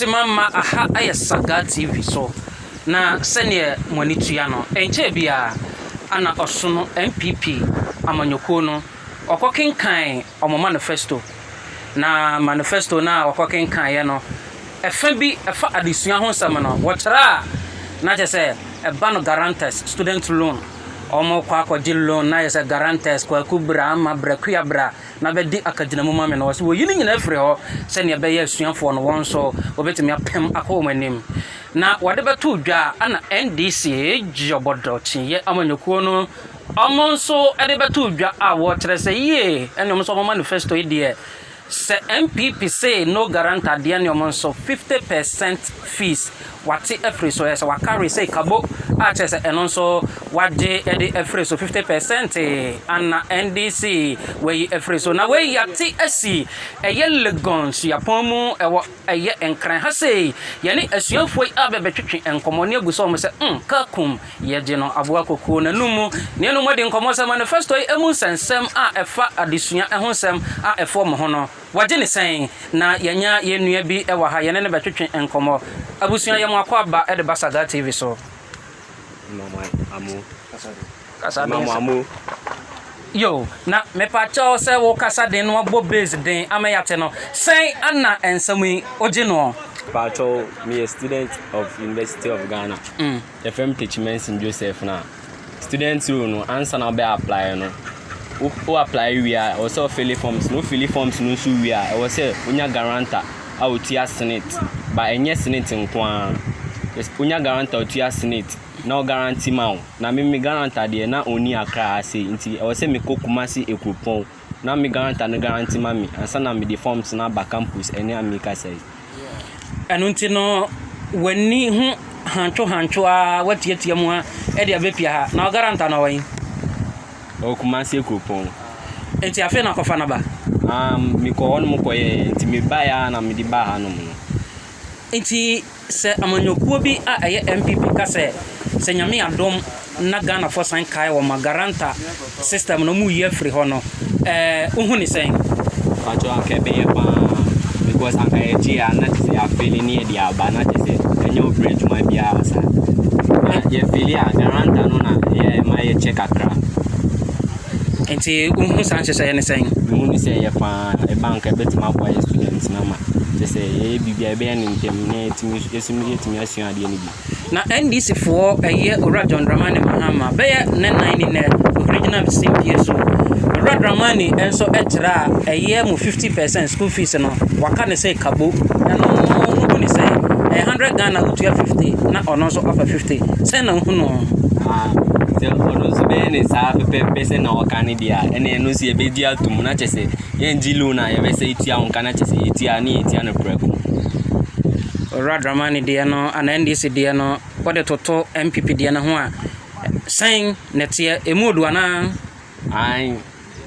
Mama aha ayasaga TV so na senior monitua no enche bia ana osono MPP amanyoko no okokenkan omo manifesto na manifesto na okokenkan ye no efa bi efa adesua ho nsam no wotra na je se eba no guarantors student loan omo kwa akogye loan na ye se guarantors kwa kubra ma brakua bra na bedi akagina mu mame no so yini nyina afre ho se ne be ye asuafo no won so obetimi apem akomanim na wade beto dwa ana NDC jobodo chinye amanyoko no omonso ede beto dwa a wo tere se ye ene mo so manifesto ide se MPP say no guarantee de ene omonso 50% fees wati every so yes wa carry say kabo a tere se eno so wade ede every so 50% ana NDC we every so na we yati asi eye legons ya pomu ewo eye enkran ha say ye ne asuafo abebetwetwe enkomo ne aguso mo se kakum ye je no aboa kokoo na numu ne no mode enkomo se manifesto emu sensem a efa adesua ehonsem a efo mo ho no waje ne sen na yenya yenua bi ewa ha ye ne betwetwe enkomo abusua ye mo akwa ede basaga TV so mama amu kasade amu yo na me pa cho se wo kasade no abo base den amayate no sen ana ensami oje no pa cho me a student of University of Ghana FM teachments in Joseph na student loan no answer na be apply no who apply we are also fill forms no so we are we say unya guarantor autia senate ba enye senate nkwa unya guarantor autia senate no guarantee ma na me guarantor de na oni akra ase nti we say me kokumasi ekropon na me guarantor no guarantee ma me ansa na me the forms na ba campus ene amika say enu nti no wani hu hancho a watietie mu a e de abepia ha na guarantor na wan okumasi ekropon enti afi na kofa na ba mi ko won mo koye nti me ba ya na me di ba ha no mo enti se amanyokuo bi a eye MPP ka se nyame adom na Ghana for san kai wo ma guarantor system no mu ye free ho no uhu ni sen pacho akebe ye pa because anka ye ji ana ti ya feel ni e dia ba na ti se enyo bridge ma bia sa ye feel ya guarantor no na ye ma ye check akra enti uhu san se ne sen mu ni se ye pa e bank e betima boy students na ma ti se ye bibia be ni ntem ne timi esumi asu ade ni bi na NDC for eye ora John Dramani Mahama be ne 9 ne original CPS so ora Dramani enso etra eye mu 50% school fees no waka ne say kabo na no ni say 100 Ghana to 50 na ono so offer 50 say na hu no se ono so be ni sa pepe se na waka ni dia ene no si e be dia tum na chese ye njilu na ye be say itia won kana chese itia no preko ora Dramani de no ana NDC de no wode toto MPP de no ho a sen netie emudu ana ai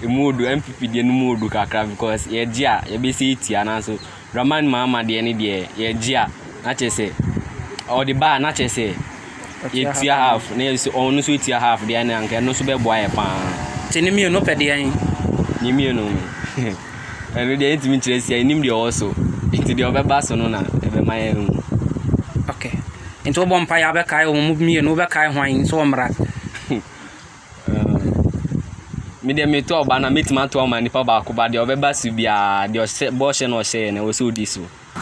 emudu MPP de no mudu kakra because ye gia ye be say itia na so Dramani mama de ni de ye gia na chese o de ba na chese itia half na ye so onu so itia half de na anka no so be boy pa tinimi no pede yan ni mi no eno de intimi chese nim de also iti de obeba so no na ebe maye okay into bompa ya be kai o mu mi no be kai hwan so mra mi de me to oba na metima to ma nipa ba ko ba de obeba su bia de bo she no she na we so di so.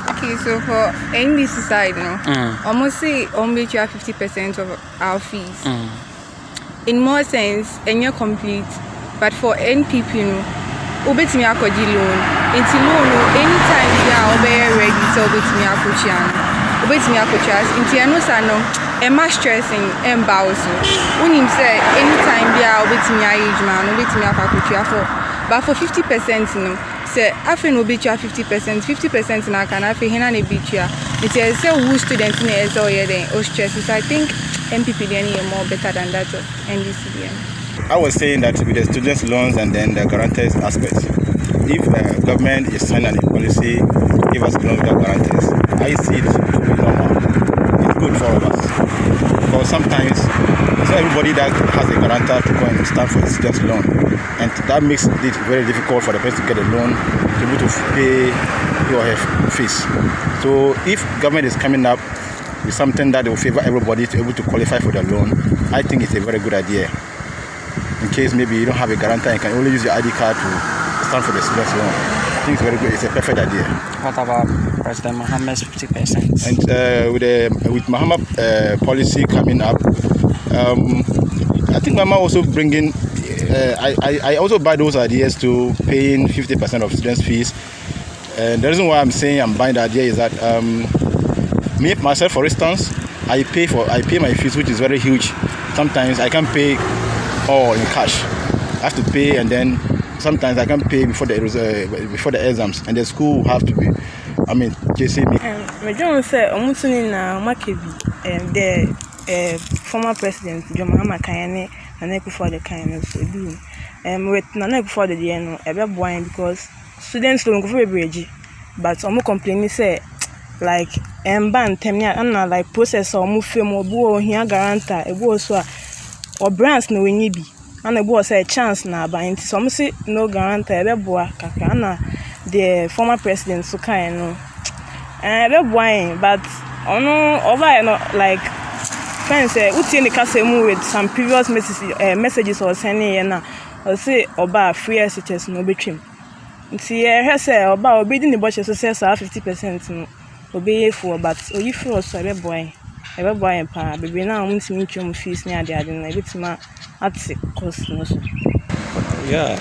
Okay, so for NDC side no almost say only 50% of our fees in more sense and you're complete, but for NPP no obetimi akodi loan enti loan no anytime you are ready to obetimi akochia obetimi akochia enti eno sa no e ma stressing e mba also unim say anytime you are obetimi ayejuma no obetimi akochia for but for 50% no say afi no obetimi 50% na kana afi hina na bitua it is say who student na is all here then o stress. So I think MPP dey more better than that of NDC. I was saying that with the students' loans and then the guarantors aspect, if government is signing a policy to give us loans without guarantors, I see it to be normal. It's good for all of us. Because sometimes it's not everybody that has a guarantor to go and stand for a student's loan. And that makes it very difficult for the person to get a loan, to be able to pay he or her fees. So if government is coming up with something that will favor everybody to be able to qualify for the loan, I think it's a very good idea. In case maybe you don't have a guarantor, you can only use your ID card to stand for the student's loan. I think it's very good. It's a perfect idea. What about President Mohammed's 50%? And with Muhammad policy coming up, I think Mama also bringing. I also buy those ideas to paying 50% of students' fees. And the reason why I'm saying I'm buying the idea is that me myself, for instance, I pay my fees, which is very huge. Sometimes I can't pay all in cash. I have to pay, and then sometimes I can't pay before the exams, and the school will have to be. I mean, JC me. I don't say the former president John Mahama Kayane and before the kindness do. With Nana before the end, a bit because students don't go for a bridge, but some complaining say like ban temnia and like process or move film or bo here guarantor a bo so or brands no we be and a bo say a chance now by some say no guarantor a boa kakana the former president so kind no but over like friends say uti ni kase mu with some previous messages or sending na or say oba free SHS no betwim nti he say oba obi di ni budget so say 50% no obi for but oyi for so ebe boy pa baby na um ntimi twem fees ni ade na ebitima at cost no so. Yeah,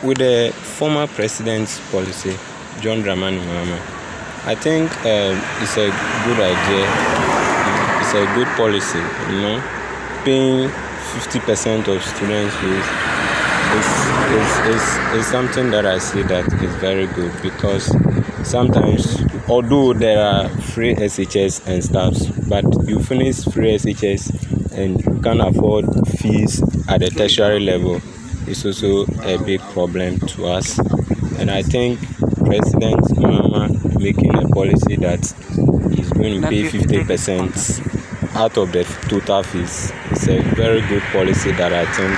with the former president's policy, John Dramani Mahama, I think it's a good idea. It's a good policy, you know. Paying 50% of students' fees is something that I see that is very good, because sometimes, although there are free SHS and stuffs, but you finish free SHS and you can't afford fees at the tertiary level, it's also a big problem to us. And I think President Mahama making a policy that he's going to pay 50% out of the total fees is a very good policy that I think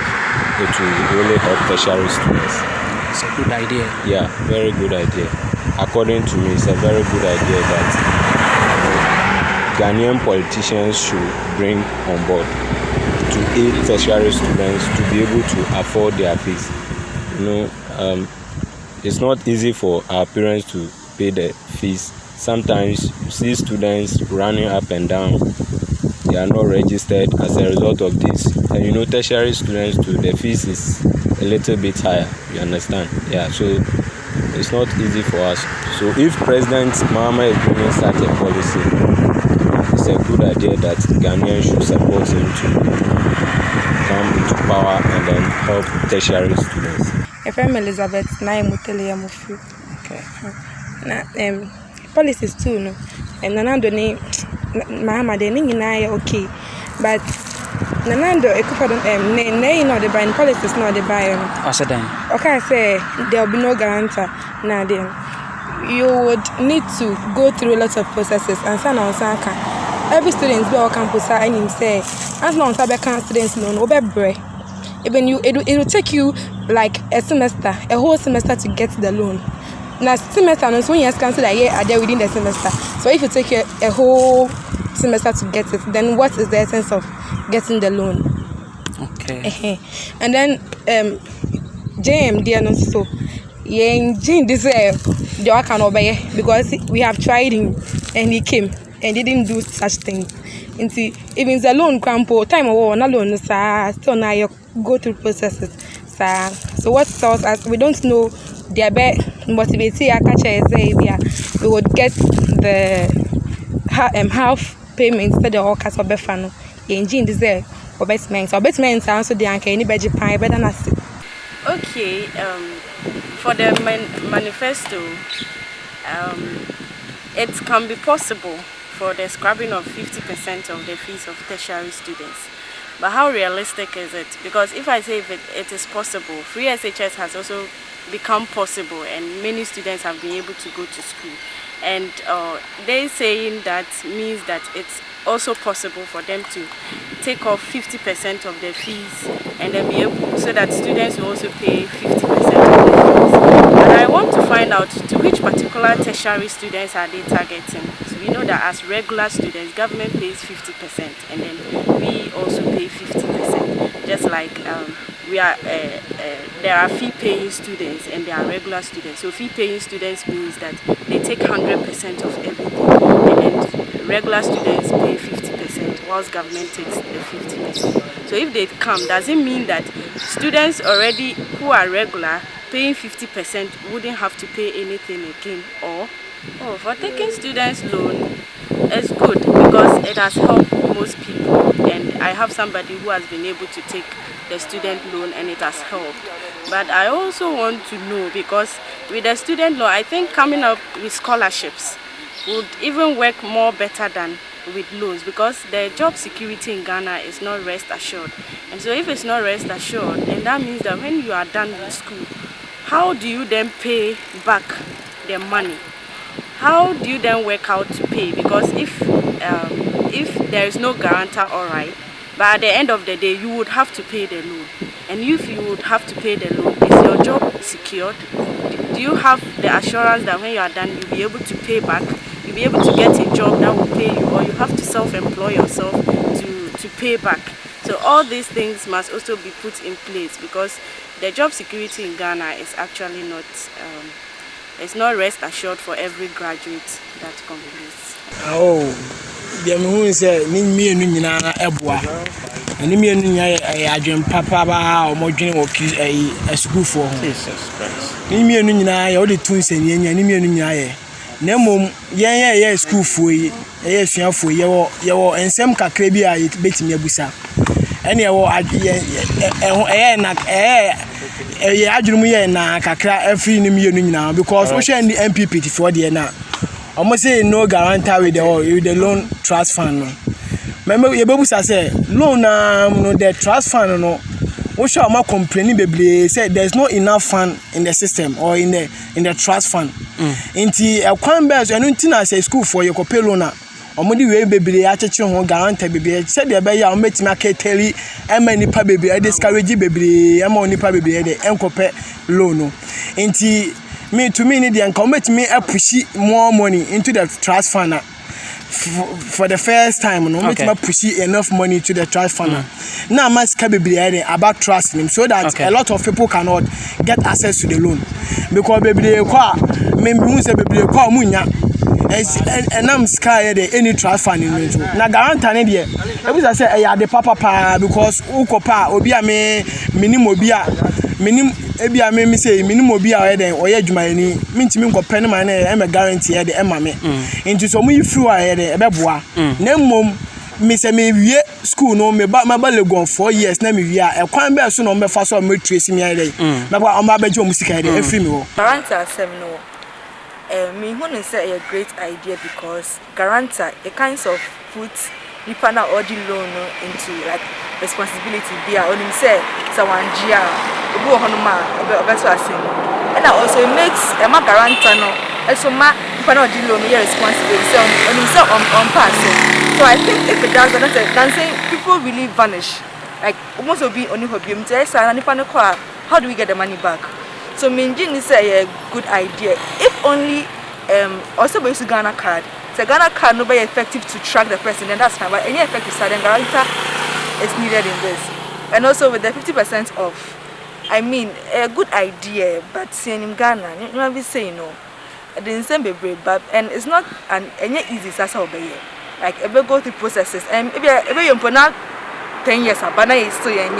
it will really help tertiary students. It's a good idea. Yeah, very good idea. According to me, it's a very good idea that Ghanaian politicians should bring on board to aid tertiary students to be able to afford their fees. You know, it's not easy for our parents to pay the fees. Sometimes you see students running up and down. They are not registered as a result of this. And you know, tertiary students too, the fees is a little bit higher. You understand? Yeah, so it's not easy for us. So if President Mahama is bringing such a policy, it's a good idea that Ghanaians should support him to come into power and then help tertiary students. If I'm Elizabeth, na mutele mufu. Okay. Na policies too no. Nanando ni Mahama de ni nyina okay. But Nanando ekufa don ne no the buy policies no the buy. Also then. Okay, say there will be no guarantor now then. You would need to go through lots of processes and sign on Saka. Every student be on campus and him say as long as I can students loan obebre. Even you it will take you like a whole semester to get the loan. Now semester no so when you cancel that year are there within the semester. So if you take a whole semester to get it, then what is the essence of getting the loan? Okay. And then JMD and so Jane this the work can obey because we have tried him and he came and didn't do such things. Even the loan crampo time or not loan still now you go through processes. So what tells us we don't know their best motivate I catch we would get the half payment instead of all cast of befano. Engine this or best men also the anchor any budget pie better than us. Okay, for the manifesto, it can be possible for the scrapping of 50% of the fees of tertiary students. But how realistic is it? Because if I say it is possible, free SHS has also become possible and many students have been able to go to school. And they saying that means that it's also possible for them to take off 50% of their fees and then be able so that students will also pay 50% of their fees. But I want to find out to which particular tertiary students are they targeting. So we know that as regular students, government pays 50%, and then we also pay 50%. Just like we are, there are fee-paying students and there are regular students. So fee-paying students means that they take 100% of everything, and then regular students pay 50%, whilst government takes the 50%. So if they come, does it mean that students already who are regular paying 50% wouldn't have to pay anything again? Or for taking students loan, it's good because it has helped most people, and I have somebody who has been able to take the student loan and it has helped. But I also want to know, because with the student loan, I think coming up with scholarships would even work more better than with loans, because the job security in Ghana is not rest assured. And so if it's not rest assured, then that means that when you are done with school, how do you then pay back the money? How do you then work out to pay? Because if there is no guarantor, all right, but at the end of the day, you would have to pay the loan. And if you would have to pay the loan, is your job secured? Do you have the assurance that when you are done, you'll be able to pay back? You'll be able to get a job that will pay you, or you have to self-employ yourself to pay back? So all these things must also be put in place, because the job security in Ghana is actually not, it's not rest assured for every graduate that completes. The moon said, me and Nina Ebwa, and me and Nina, I dream Papa or more general a school for Jesus Christ. Me and Nina, all the twins and Yen, and me and Nina. Nemo, yeah, school for ye, for your and some cacrebia, it beats me a busa. And you are I dream na kakra every million now, because we share the MPP for the now. I must say no guarantee with the loan trust fund. Remember, your baby say loan no the trust fund no. We shall not complain. Baby said there's not enough fund in the system or in the trust fund. Inti a coin bells and untina say school for your copelona. Omodi we baby achechi ho guarantee baby said the be ya ometi market tell ema nipa baby e discourage baby ema nipa baby e de enkope loan. Inti me to me need the commit me push more money into the trust fund for the first time. No, make me push enough money into the trust fund. Now I must be about trusting him, so that a lot of people cannot get access to the loan, because baby me say baby munya and I'm scared any trust fund in me. Na guarantee ne dey. Ebi say the papa because ukopa obi a me minimum obi a minim ebia me say minimum obi a den oye adwumayani mintimi nkopɛ ne man na e me guarantee e de e ma me into so mu yifiru a e de e beboa na mmom me say me wie school no me ba legon 4 years na me wie a e kwan be so no me fa so me trace me e de me ba o ma ba je o musika e de afiri me wo guarantee asem no me who say a great idea, because guarantor a kinds of put nipa na odi loan into like responsibility be on him say someone gia obi ohonuma obeto asem, and also it makes a ma guarantor no so ma nipa na odi loan your responsibility so on him say on pass. So I think if it does that, then say people really vanish, like almost will be only hobby say nipa no kwa, how do we get the money back? So Minjin is a good idea. If only also by using Ghana card. So Ghana card no be effective to track the person, then that's fine. But any effective side and guarantor is needed in this. And also with the 50% off, I mean a good idea, but seeing in Ghana, you might be saying no. The same be brave, but and it's not any easy as obey. Like if we go through processes and if you put 10 years, but now it's still young.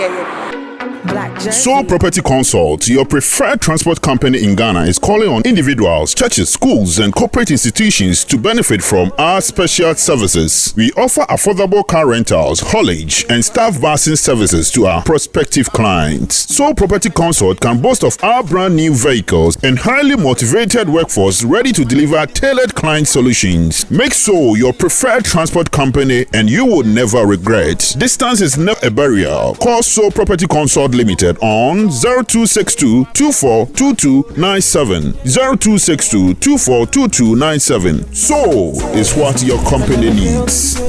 Soul Property Consult, your preferred transport company in Ghana, is calling on individuals, churches, schools, and corporate institutions to benefit from our special services. We offer affordable car rentals, haulage, and staff busing services to our prospective clients. Soul Property Consult can boast of our brand new vehicles and highly motivated workforce ready to deliver tailored client solutions. Make Soul your preferred transport company and you will never regret. Distance is never a barrier. Call Soul Property Consult Limited on 0262 242297. 0262 242297. So is what your company needs.